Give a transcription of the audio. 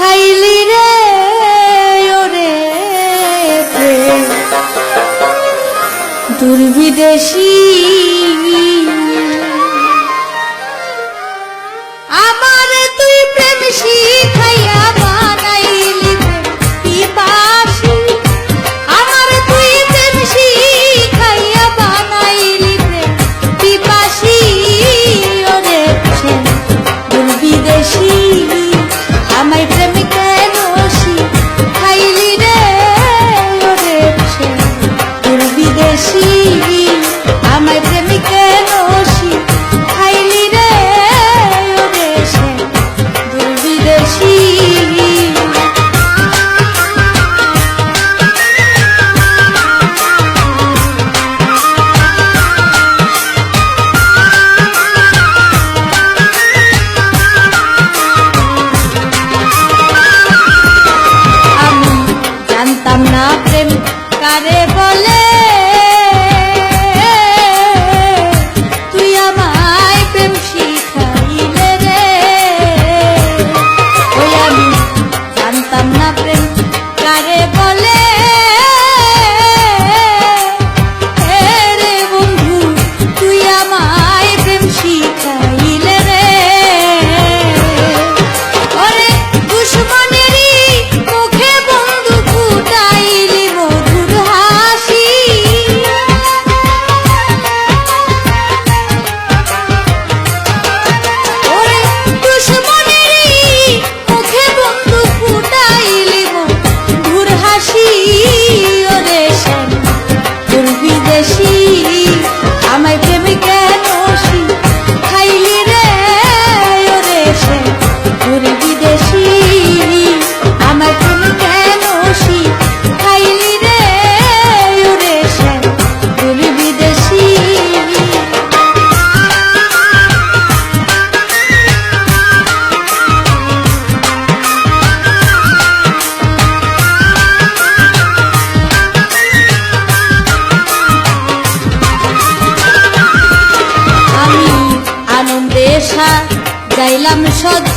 খাইলি রে ওরে দুর্বিদেশী আমার তুই প্রেম শিখাইয়া বানাইলি পিপাসী আমার তুই প্রেম শিখাইয়া বানাইলি পিপাসী ওরে দুর্বিদেশী আমায় প্রেম কেন শিখাইলি রে ওরে দুর্বিদেশী আমায় প্রেম কেন শিখাইলি রে ওরে দুর্বিদেশী কারে বলে তুই আমায় প্রেম শিখাইলে রে ওই আমি জানতাম না প্রেম কারে বলে রে বন্ধু তুই আমায় প্রেম শিখাইলে রে ওরে দুশ্মনেরই মুখে বন্ধু ফুটাইলি আমায় প্রেম কেন শিখাইলি রে ওরে দুর্বিদেশী আমায় প্রেম কেন শিখাইলি রে ওরে দুর্বিদেশী যাইলাম সদ